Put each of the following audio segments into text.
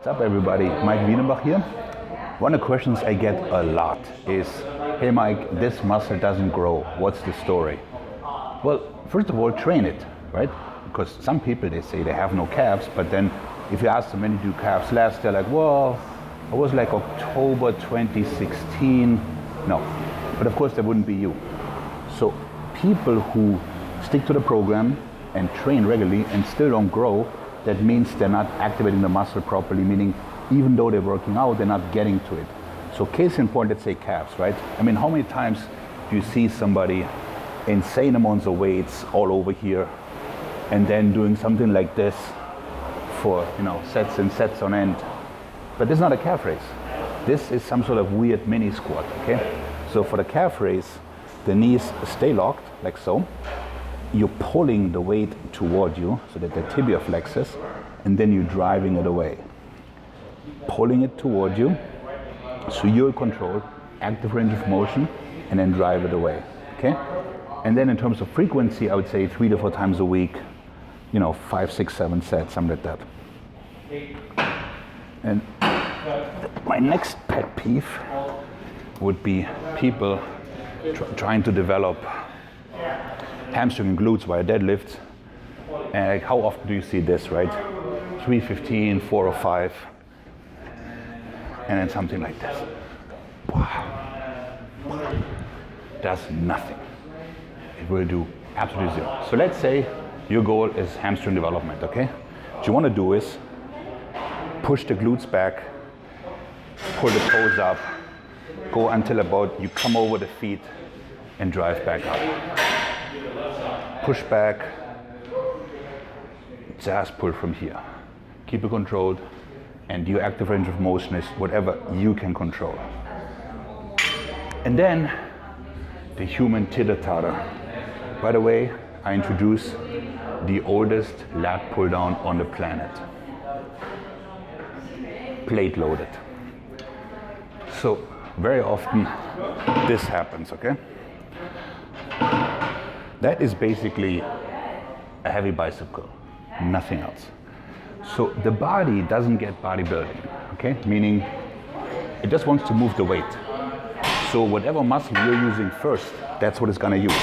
What's up, everybody? Maik Wiedenbach here. One of the questions I get a lot is, hey Mike, this muscle doesn't grow. What's the story? Well, first of all, train it, right? Because some people, they say they have no calves, but then if you ask them when you do calves last, they're like, well, it was like October 2016. No, but of course that wouldn't be you. So people who stick to the program and train regularly and still don't grow, that means they're not activating the muscle properly, meaning even though they're working out, they're not getting to it. So case in point, let's say calves, right? I mean, how many times do you see somebody insane amounts of weights all over here and then doing something like this for, sets and sets on end? But this is not a calf raise. This is some sort of weird mini squat, okay? So for the calf raise, the knees stay locked, like so. You're pulling the weight toward you so that the tibia flexes, and then you're driving it away. Pulling it toward you, so you're in control, active range of motion, and then drive it away, okay? And then in terms of frequency, I would say 3 to 4 times a week, 5, 6, 7 sets, something like that. And my next pet peeve would be people trying to develop hamstring glutes via deadlifts. And how often do you see this, right? 315, 405, and then something like this. Wow. Does nothing. It will do absolutely zero. So let's say your goal is hamstring development, okay? What you want to do is push the glutes back, pull the toes up, go until about you come over the feet and drive back up. Push back, just pull from here. Keep it controlled, and your active range of motion is whatever you can control. And then the human teeter-totter. By the way, I introduce the oldest lat pull down on the planet. Plate loaded. So very often this happens, okay? That is basically a heavy bicep curl, nothing else. So the body doesn't get bodybuilding, okay? Meaning it just wants to move the weight. So whatever muscle you're using first, that's what it's gonna use.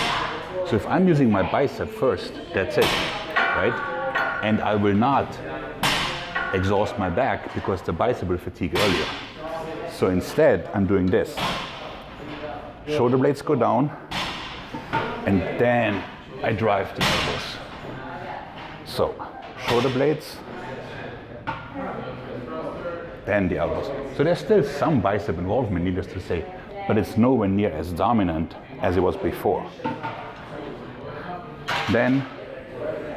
So if I'm using my bicep first, that's it, right? And I will not exhaust my back because the bicep will fatigue earlier. So instead, I'm doing this. Shoulder blades go down, and then I drive the elbows. So, shoulder blades, then the elbows. So there's still some bicep involvement, needless to say, but it's nowhere near as dominant as it was before. Then,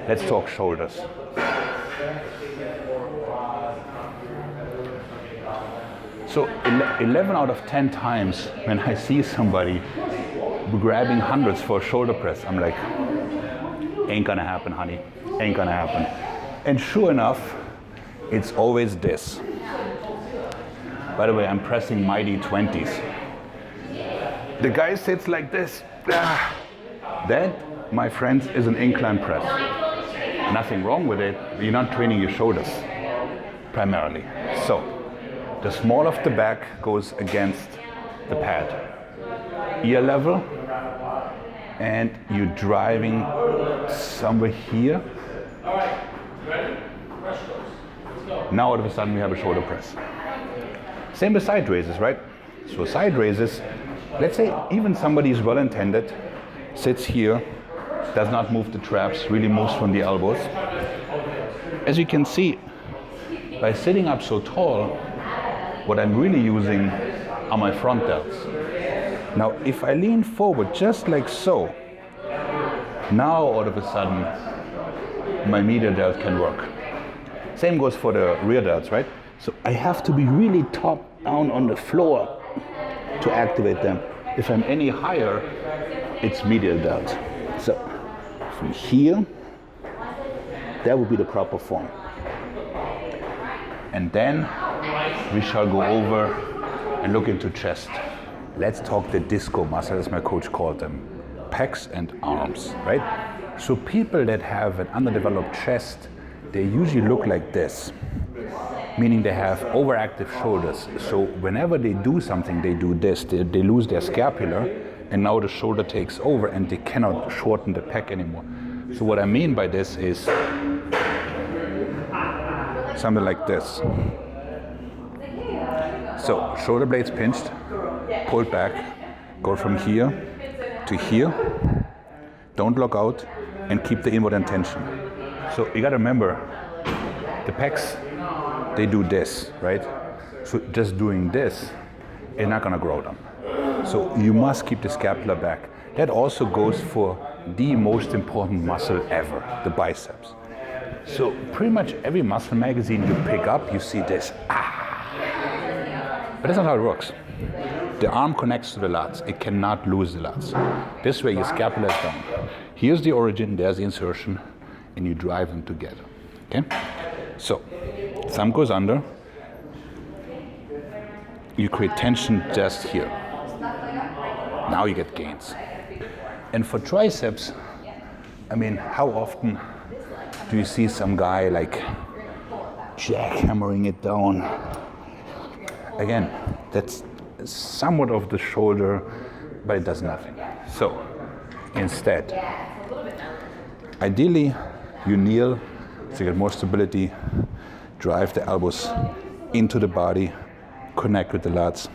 let's talk shoulders. So 11 out of 10 times when I see somebody grabbing hundreds for a shoulder press, I'm like, ain't gonna happen, honey, ain't gonna happen. And sure enough, it's always this. By the way, I'm pressing mighty 20s. The guy sits like this. That, my friends, is an incline press. Nothing wrong with it, you're not training your shoulders, primarily. So, the small of the back goes against the pad. Ear level, and you're driving somewhere here. Now all of a sudden we have a shoulder press. Same with side raises, right? So side raises, let's say even somebody is well intended, sits here, does not move the traps, really moves from the elbows. As you can see, by sitting up so tall, what I'm really using are my front delts. Now, if I lean forward just like so, now all of a sudden, my medial delt can work. Same goes for the rear delts, right? So I have to be really top down on the floor to activate them. If I'm any higher, it's medial delt. So from here, that would be the proper form. And then we shall go over and look into chest. Let's talk the disco muscle, as my coach called them, pecs and arms, right? So people that have an underdeveloped chest, they usually look like this. meaning they have overactive shoulders. So whenever they do something, they do this, they lose their scapula, and now the shoulder takes over and they cannot shorten the pec anymore. So what I mean by this is something like this. So shoulder blades pinched, pulled back, go from here to here, don't lock out, and keep the inward tension. So you gotta remember, the pecs, they do this, right? So just doing this is not gonna grow them. So you must keep the scapula back. That also goes for the most important muscle ever, the biceps. So pretty much every muscle magazine you pick up, you see this, But that's not how it works. The arm connects to the lats. It cannot lose the lats. This way your scapula is down. Here's the origin, there's the insertion, and you drive them together, okay? So, thumb goes under. You create tension just here. Now you get gains. And for triceps, I mean, how often do you see some guy like jackhammering it down? Again, that's somewhat of the shoulder, but it does nothing. So, instead, ideally, you kneel to get more stability, drive the elbows into the body, connect with the lats,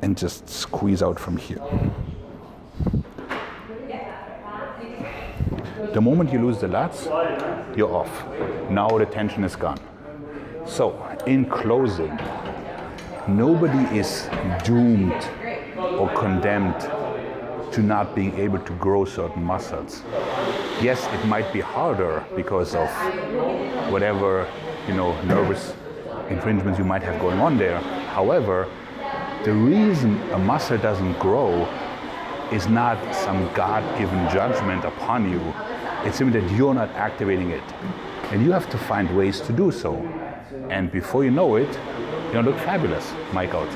and just squeeze out from here. The moment you lose the lats, you're off. Now the tension is gone. So, in closing, nobody is doomed or condemned to not being able to grow certain muscles. Yes, it might be harder because of whatever, nervous infringements you might have going on there. However, the reason a muscle doesn't grow is not some God-given judgment upon you. It's simply that you're not activating it. And you have to find ways to do so. And before you know it, you're gonna look fabulous. Maik out.